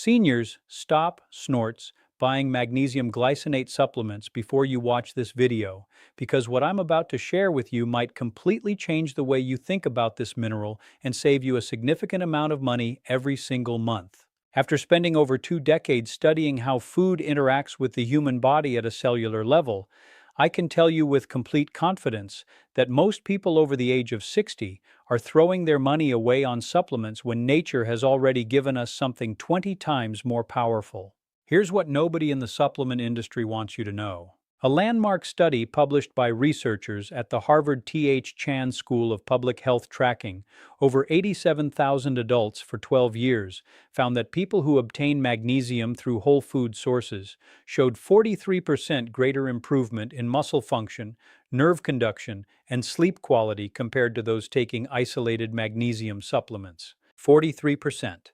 Seniors, stop, snorts, buying magnesium glycinate supplements before you watch this video, because what I'm about to share with you might completely change the way you think about this mineral and save you a significant amount of money every single month. After spending over 2 decades studying how food interacts with the human body at a cellular level, I can tell you with complete confidence that most people over the age of 60 are throwing their money away on supplements when nature has already given us something 20 times more powerful. Here's what nobody in the supplement industry wants you to know. A landmark study published by researchers at the Harvard T.H. Chan School of Public Health tracking over 87,000 adults for 12 years found that people who obtain magnesium through whole food sources showed 43% greater improvement in muscle function, nerve conduction, and sleep quality compared to those taking isolated magnesium supplements. 43%.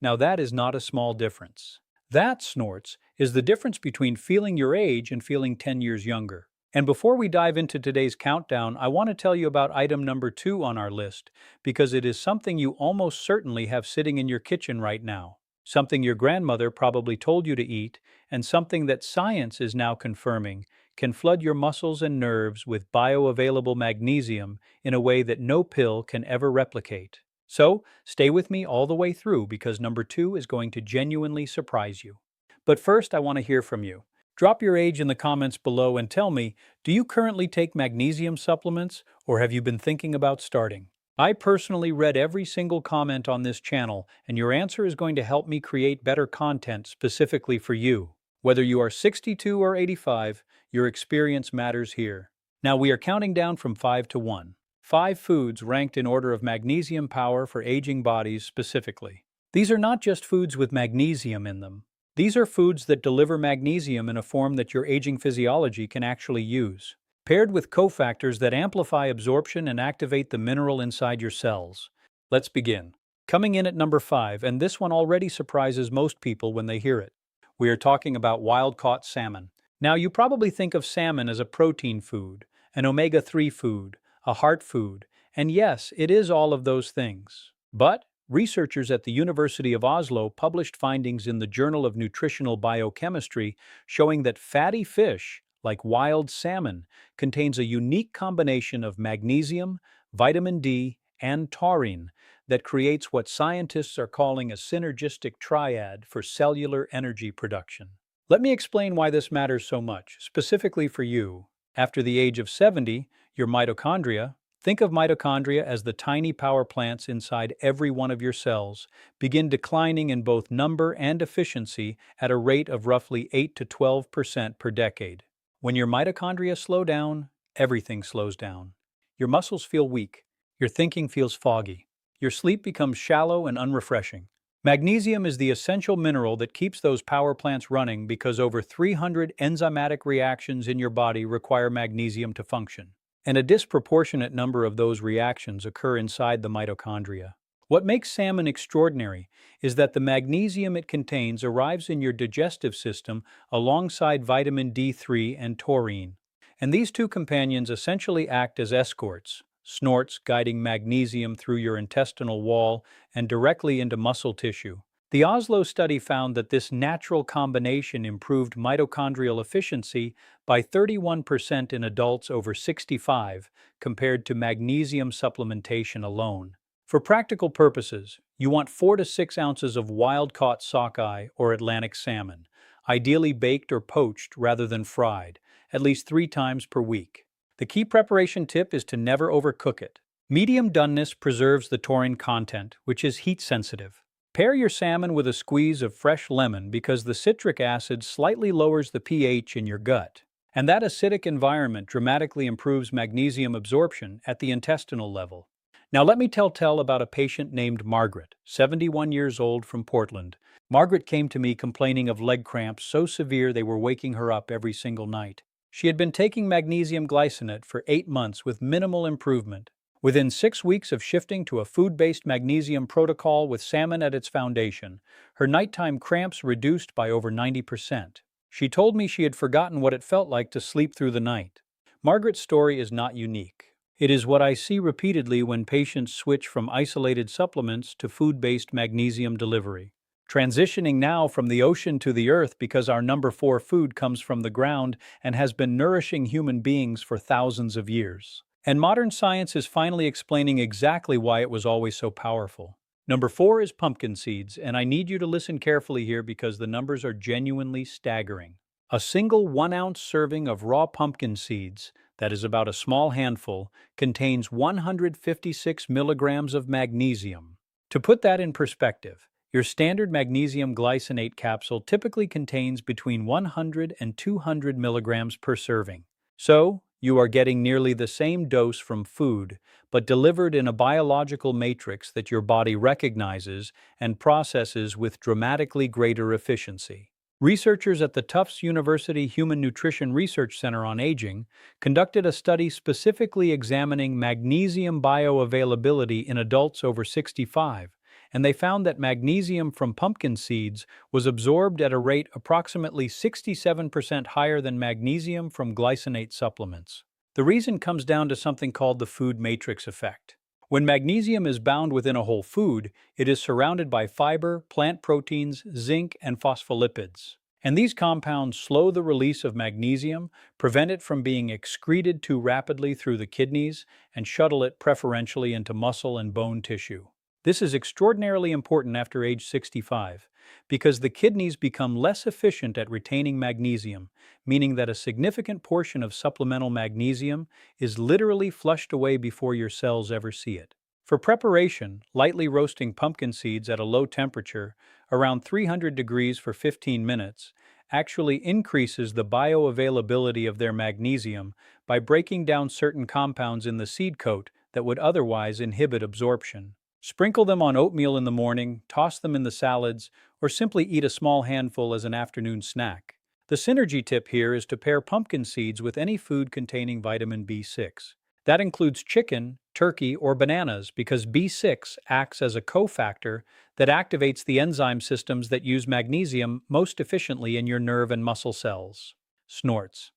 Now that is not a small difference. That, snorts, is the difference between feeling your age and feeling 10 years younger. And before we dive into today's countdown, I want to tell you about item number 2 on our list, because it is something you almost certainly have sitting in your kitchen right now. Something your grandmother probably told you to eat, and something that science is now confirming can flood your muscles and nerves with bioavailable magnesium in a way that no pill can ever replicate. So, stay with me all the way through because number 2 is going to genuinely surprise you. But first, I want to hear from you. Drop your age in the comments below and tell me, do you currently take magnesium supplements or have you been thinking about starting? I personally read every single comment on this channel, and your answer is going to help me create better content specifically for you. Whether you are 62 or 85, your experience matters here. Now we are counting down from 5 to 1. 5 foods ranked in order of magnesium power for aging bodies specifically. These are not just foods with magnesium in them. These are foods that deliver magnesium in a form that your aging physiology can actually use, paired with cofactors that amplify absorption and activate the mineral inside your cells. Let's begin. Coming in at number 5, and this one already surprises most people when they hear it. We are talking about wild-caught salmon. Now, you probably think of salmon as a protein food, an omega-3 food, a heart food, and yes, it is all of those things. But researchers at the University of Oslo published findings in the Journal of Nutritional Biochemistry showing that fatty fish, like wild salmon, contains a unique combination of magnesium, vitamin D, and taurine that creates what scientists are calling a synergistic triad for cellular energy production. Let me explain why this matters so much, specifically for you. After the age of 70, your mitochondria, think of mitochondria as the tiny power plants inside every one of your cells, begin declining in both number and efficiency at a rate of roughly 8 to 12% per decade. When your mitochondria slow down, everything slows down. Your muscles feel weak, your thinking feels foggy, your sleep becomes shallow and unrefreshing. Magnesium is the essential mineral that keeps those power plants running because over 300 enzymatic reactions in your body require magnesium to function, and a disproportionate number of those reactions occur inside the mitochondria. What makes salmon extraordinary is that the magnesium it contains arrives in your digestive system alongside vitamin D3 and taurine, and these two companions essentially act as escorts, snorts guiding magnesium through your intestinal wall and directly into muscle tissue. The Oslo study found that this natural combination improved mitochondrial efficiency by 31% in adults over 65 compared to magnesium supplementation alone. For practical purposes, you want 4 to 6 ounces of wild-caught sockeye or Atlantic salmon, ideally baked or poached rather than fried, at least 3 times per week. The key preparation tip is to never overcook it. Medium doneness preserves the taurine content, which is heat-sensitive. Pair your salmon with a squeeze of fresh lemon because the citric acid slightly lowers the pH in your gut, and that acidic environment dramatically improves magnesium absorption at the intestinal level. Now let me tell about a patient named Margaret, 71 years old from Portland. Margaret came to me complaining of leg cramps so severe they were waking her up every single night. She had been taking magnesium glycinate for 8 months with minimal improvement. Within 6 weeks of shifting to a food-based magnesium protocol with salmon at its foundation, her nighttime cramps reduced by over 90%. She told me she had forgotten what it felt like to sleep through the night. Margaret's story is not unique. It is what I see repeatedly when patients switch from isolated supplements to food-based magnesium delivery. Transitioning now from the ocean to the earth because our number 4 food comes from the ground and has been nourishing human beings for thousands of years. And modern science is finally explaining exactly why it was always so powerful. Number 4 is pumpkin seeds, and I need you to listen carefully here because the numbers are genuinely staggering. A single 1-ounce serving of raw pumpkin seeds, that is about a small handful, contains 156 milligrams of magnesium. To put that in perspective, your standard magnesium glycinate capsule typically contains between 100 and 200 milligrams per serving. So, you are getting nearly the same dose from food, but delivered in a biological matrix that your body recognizes and processes with dramatically greater efficiency. Researchers at the Tufts University Human Nutrition Research Center on Aging conducted a study specifically examining magnesium bioavailability in adults over 65, and they found that magnesium from pumpkin seeds was absorbed at a rate approximately 67% higher than magnesium from glycinate supplements. The reason comes down to something called the food matrix effect. When magnesium is bound within a whole food, it is surrounded by fiber, plant proteins, zinc, and phospholipids. And these compounds slow the release of magnesium, prevent it from being excreted too rapidly through the kidneys, and shuttle it preferentially into muscle and bone tissue. This is extraordinarily important after age 65 because the kidneys become less efficient at retaining magnesium, meaning that a significant portion of supplemental magnesium is literally flushed away before your cells ever see it. For preparation, lightly roasting pumpkin seeds at a low temperature, around 300 degrees for 15 minutes, actually increases the bioavailability of their magnesium by breaking down certain compounds in the seed coat that would otherwise inhibit absorption. Sprinkle them on oatmeal in the morning, toss them in the salads, or simply eat a small handful as an afternoon snack. The synergy tip here is to pair pumpkin seeds with any food containing vitamin B6. That includes chicken, turkey, or bananas because B6 acts as a cofactor that activates the enzyme systems that use magnesium most efficiently in your nerve and muscle cells. Snorts.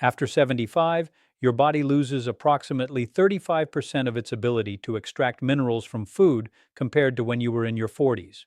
After 75, your body loses approximately 35% of its ability to extract minerals from food compared to when you were in your 40s.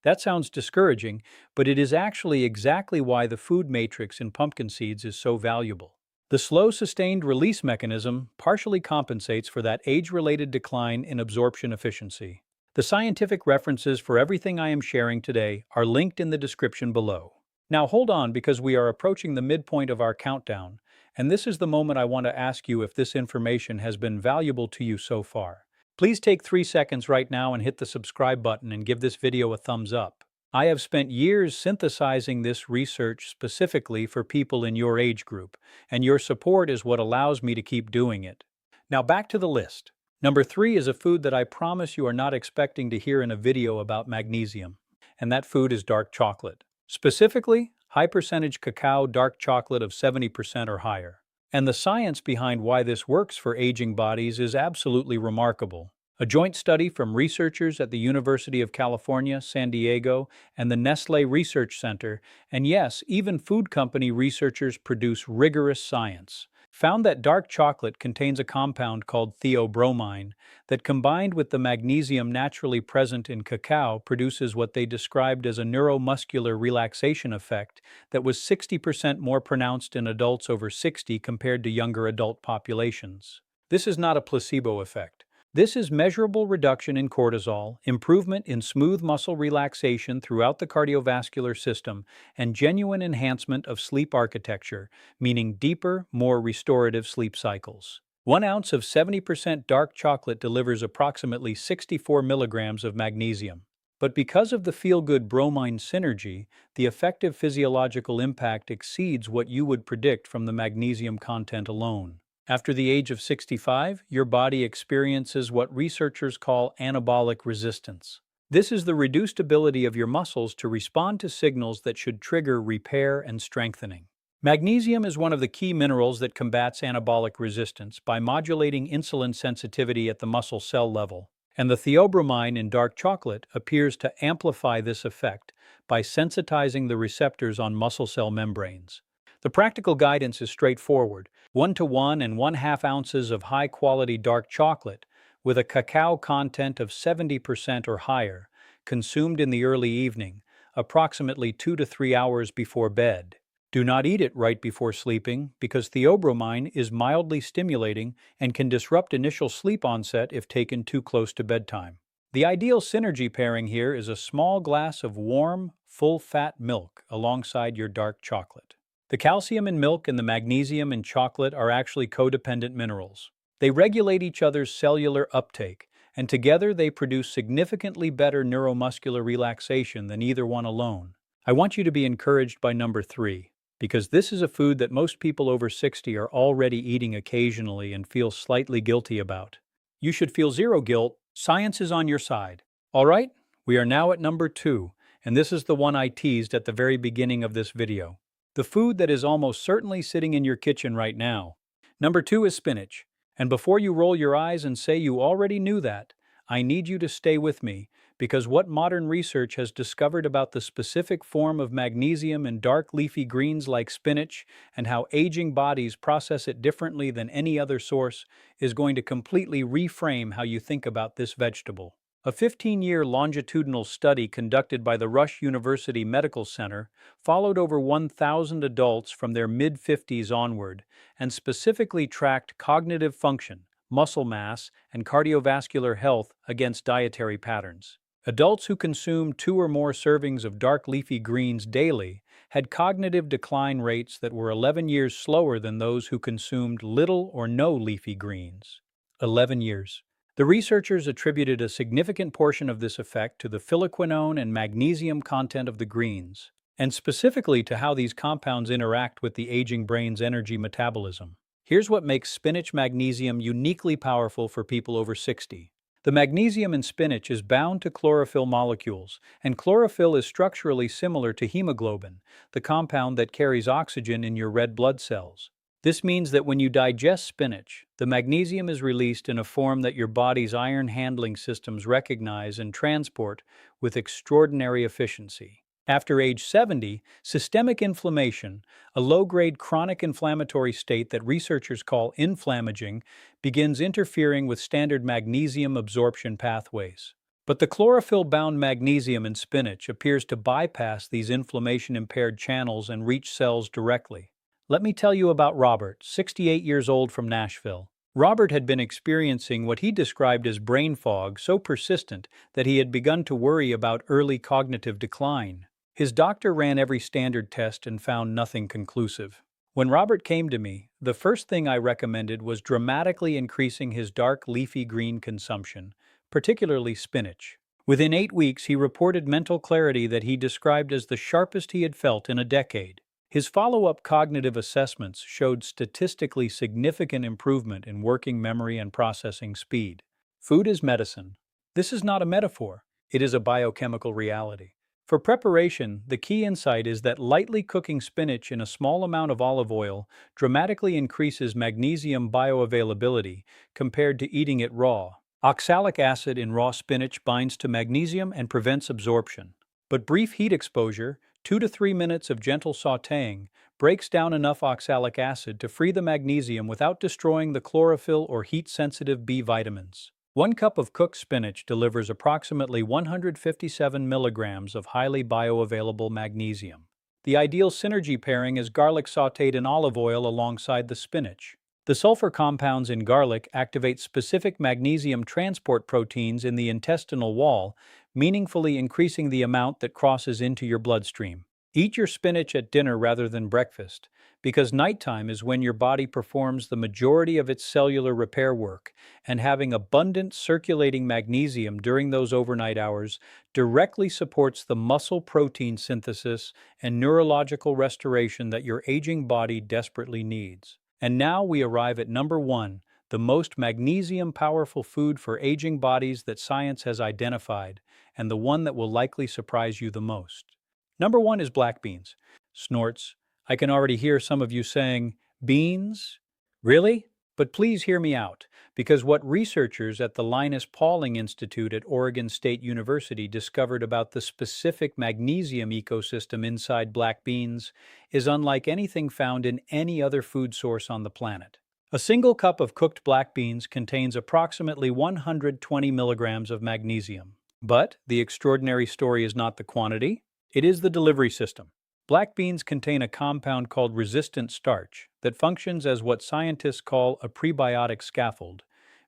That sounds discouraging, but it is actually exactly why the food matrix in pumpkin seeds is so valuable. The slow sustained release mechanism partially compensates for that age-related decline in absorption efficiency. The scientific references for everything I am sharing today are linked in the description below. Now hold on because we are approaching the midpoint of our countdown, and this is the moment I want to ask you if this information has been valuable to you so far. Please take 3 seconds right now and hit the subscribe button and give this video a thumbs up. I have spent years synthesizing this research specifically for people in your age group, and your support is what allows me to keep doing it. Now back to the list. Number 3 is a food that I promise you are not expecting to hear in a video about magnesium, and that food is dark chocolate. Specifically, high-percentage cacao dark chocolate of 70% or higher. And the science behind why this works for aging bodies is absolutely remarkable. A joint study from researchers at the University of California, San Diego, and the Nestlé Research Center, and yes, even food company researchers produce rigorous science, found that dark chocolate contains a compound called theobromine that, combined with the magnesium naturally present in cacao, produces what they described as a neuromuscular relaxation effect that was 60% more pronounced in adults over 60 compared to younger adult populations. This is not a placebo effect. This is measurable reduction in cortisol, improvement in smooth muscle relaxation throughout the cardiovascular system, and genuine enhancement of sleep architecture, meaning deeper, more restorative sleep cycles. 1 ounce of 70% dark chocolate delivers approximately 64 milligrams of magnesium. But because of the feel-good bromine synergy, the effective physiological impact exceeds what you would predict from the magnesium content alone. After the age of 65, your body experiences what researchers call anabolic resistance. This is the reduced ability of your muscles to respond to signals that should trigger repair and strengthening. Magnesium is one of the key minerals that combats anabolic resistance by modulating insulin sensitivity at the muscle cell level, and the theobromine in dark chocolate appears to amplify this effect by sensitizing the receptors on muscle cell membranes. The practical guidance is straightforward: 1 to 1 and 1/2 ounces of high-quality dark chocolate with a cacao content of 70% or higher, consumed in the early evening, approximately 2 to 3 hours before bed. Do not eat it right before sleeping because theobromine is mildly stimulating and can disrupt initial sleep onset if taken too close to bedtime. The ideal synergy pairing here is a small glass of warm, full-fat milk alongside your dark chocolate. The calcium in milk and the magnesium in chocolate are actually codependent minerals. They regulate each other's cellular uptake, and together they produce significantly better neuromuscular relaxation than either one alone. I want you to be encouraged by number 3, because this is a food that most people over 60 are already eating occasionally and feel slightly guilty about. You should feel zero guilt. Science is on your side. All right, we are now at number 2, and this is the one I teased at the very beginning of this video. The food that is almost certainly sitting in your kitchen right now. Number 2 is spinach. And before you roll your eyes and say you already knew that, I need you to stay with me, because what modern research has discovered about the specific form of magnesium in dark leafy greens like spinach and how aging bodies process it differently than any other source is going to completely reframe how you think about this vegetable. A 15-year longitudinal study conducted by the Rush University Medical Center followed over 1,000 adults from their mid-50s onward and specifically tracked cognitive function, muscle mass, and cardiovascular health against dietary patterns. Adults who consumed 2 or more servings of dark leafy greens daily had cognitive decline rates that were 11 years slower than those who consumed little or no leafy greens. 11 years. The researchers attributed a significant portion of this effect to the phylloquinone and magnesium content of the greens, and specifically to how these compounds interact with the aging brain's energy metabolism. Here's what makes spinach magnesium uniquely powerful for people over 60. The magnesium in spinach is bound to chlorophyll molecules, and chlorophyll is structurally similar to hemoglobin, the compound that carries oxygen in your red blood cells. This means that when you digest spinach, the magnesium is released in a form that your body's iron handling systems recognize and transport with extraordinary efficiency. After age 70, systemic inflammation, a low-grade chronic inflammatory state that researchers call inflammaging, begins interfering with standard magnesium absorption pathways. But the chlorophyll-bound magnesium in spinach appears to bypass these inflammation-impaired channels and reach cells directly. Let me tell you about Robert, 68 years old from Nashville. Robert had been experiencing what he described as brain fog so persistent that he had begun to worry about early cognitive decline. His doctor ran every standard test and found nothing conclusive. When Robert came to me, the first thing I recommended was dramatically increasing his dark leafy green consumption, particularly spinach. Within 8 weeks, he reported mental clarity that he described as the sharpest he had felt in a decade. His follow-up cognitive assessments showed statistically significant improvement in working memory and processing speed. Food is medicine. This is not a metaphor. It is a biochemical reality. For preparation, the key insight is that lightly cooking spinach in a small amount of olive oil dramatically increases magnesium bioavailability compared to eating it raw. Oxalic acid in raw spinach binds to magnesium and prevents absorption. But brief heat exposure, 2 to 3 minutes of gentle sautéing, breaks down enough oxalic acid to free the magnesium without destroying the chlorophyll or heat-sensitive B vitamins. 1 cup of cooked spinach delivers approximately 157 milligrams of highly bioavailable magnesium. The ideal synergy pairing is garlic sautéed in olive oil alongside the spinach. The sulfur compounds in garlic activate specific magnesium transport proteins in the intestinal wall, meaningfully increasing the amount that crosses into your bloodstream. Eat your spinach at dinner rather than breakfast, because nighttime is when your body performs the majority of its cellular repair work, and having abundant circulating magnesium during those overnight hours directly supports the muscle protein synthesis and neurological restoration that your aging body desperately needs. And now we arrive at number 1, the most magnesium-powerful food for aging bodies that science has identified, and the one that will likely surprise you the most. Number 1 is black beans. Snorts. I can already hear some of you saying, beans? Really? But please hear me out, because what researchers at the Linus Pauling Institute at Oregon State University discovered about the specific magnesium ecosystem inside black beans is unlike anything found in any other food source on the planet. A single cup of cooked black beans contains approximately 120 milligrams of magnesium. But the extraordinary story is not the quantity, It is the delivery system. Black beans contain a compound called resistant starch that functions as what scientists call a prebiotic scaffold,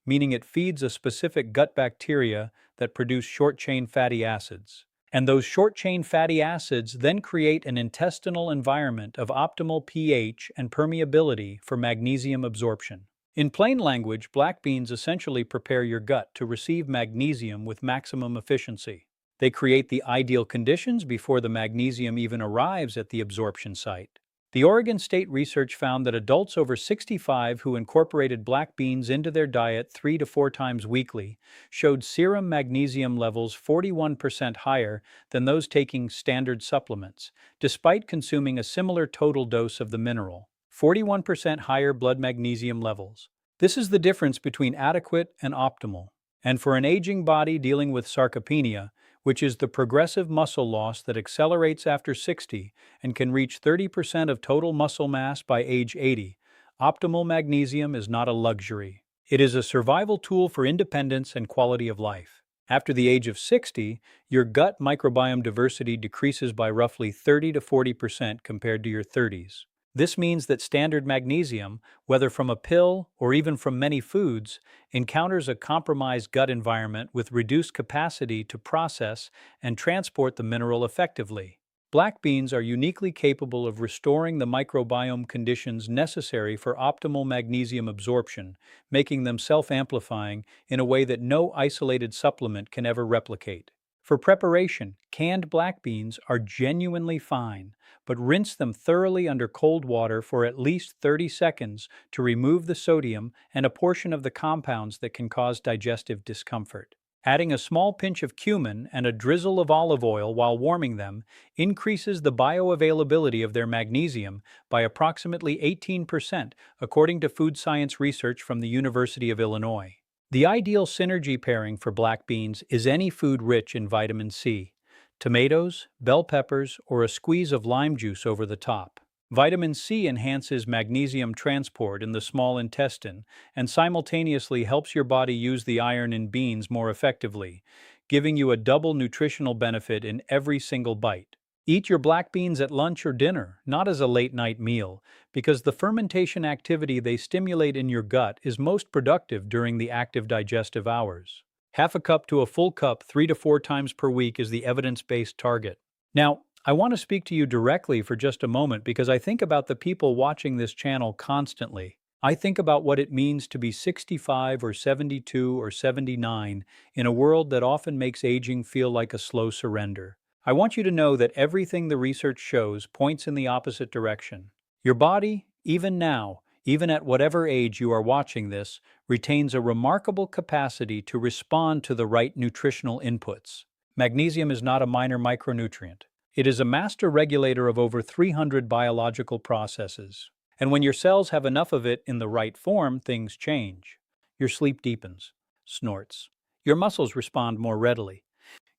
meaning it feeds a specific gut bacteria that produce short-chain fatty acids. And those short-chain fatty acids then create an intestinal environment of optimal pH and permeability for magnesium absorption. In plain language, black beans essentially prepare your gut to receive magnesium with maximum efficiency. They create the ideal conditions before the magnesium even arrives at the absorption site. The Oregon State research found that adults over 65 who incorporated black beans into their diet 3 to 4 times weekly showed serum magnesium levels 41% higher than those taking standard supplements, despite consuming a similar total dose of the mineral. 41% higher blood magnesium levels. This is the difference between adequate and optimal. And for an aging body dealing with sarcopenia, which is the progressive muscle loss that accelerates after 60 and can reach 30% of total muscle mass by age 80, optimal magnesium is not a luxury. It is a survival tool for independence and quality of life. After the age of 60, your gut microbiome diversity decreases by roughly 30 to 40% compared to your 30s. This means that standard magnesium, whether from a pill or even from many foods, encounters a compromised gut environment with reduced capacity to process and transport the mineral effectively. Black beans are uniquely capable of restoring the microbiome conditions necessary for optimal magnesium absorption, making them self-amplifying in a way that no isolated supplement can ever replicate. For preparation, canned black beans are genuinely fine, but rinse them thoroughly under cold water for at least 30 seconds to remove the sodium and a portion of the compounds that can cause digestive discomfort. Adding a small pinch of cumin and a drizzle of olive oil while warming them increases the bioavailability of their magnesium by approximately 18%, according to food science research from the University of Illinois. The ideal synergy pairing for black beans is any food rich in vitamin C. Tomatoes, bell peppers, or a squeeze of lime juice over the top. Vitamin C enhances magnesium transport in the small intestine and simultaneously helps your body use the iron in beans more effectively, giving you a double nutritional benefit in every single bite. Eat your black beans at lunch or dinner, not as a late-night meal, because the fermentation activity they stimulate in your gut is most productive during the active digestive hours. Half a cup to a full cup 3 to 4 times per week is the evidence-based target. Now, I want to speak to you directly for just a moment because I think about the people watching this channel constantly. I think about what it means to be 65 or 72 or 79 in a world that often makes aging feel like a slow surrender. I want you to know that everything the research shows points in the opposite direction. Your body, even now, even at whatever age you are watching this, retains a remarkable capacity to respond to the right nutritional inputs. Magnesium is not a minor micronutrient. It is a master regulator of over 300 biological processes. And when your cells have enough of it in the right form, things change. Your sleep deepens, snorts. Your muscles respond more readily.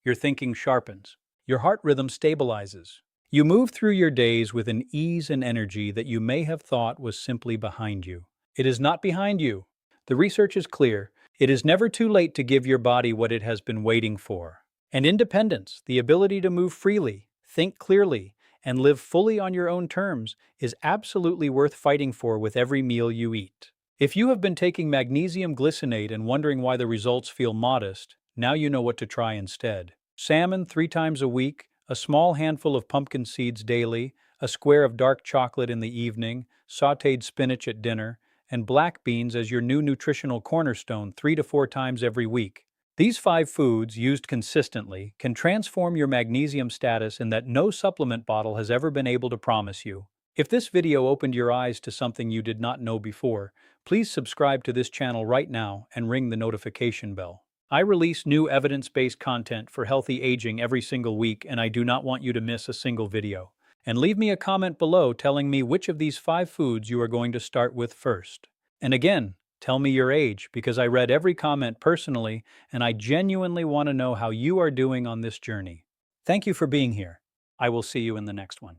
Your thinking sharpens. Your heart rhythm stabilizes. You move through your days with an ease and energy that you may have thought was simply behind you. It is not behind you. The research is clear. It is never too late to give your body what it has been waiting for. And independence, the ability to move freely, think clearly, and live fully on your own terms, is absolutely worth fighting for with every meal you eat. If you have been taking magnesium glycinate and wondering why the results feel modest, now you know what to try instead. Salmon 3 times a week, a small handful of pumpkin seeds daily, a square of dark chocolate in the evening, sautéed spinach at dinner, and black beans as your new nutritional cornerstone 3 to 4 times every week. These 5 foods, used consistently, can transform your magnesium status in that no supplement bottle has ever been able to promise you. If this video opened your eyes to something you did not know before, please subscribe to this channel right now and ring the notification bell. I release new evidence-based content for healthy aging every single week, and I do not want you to miss a single video. And leave me a comment below telling me which of these 5 foods you are going to start with first. And again, tell me your age, because I read every comment personally, and I genuinely want to know how you are doing on this journey. Thank you for being here. I will see you in the next one.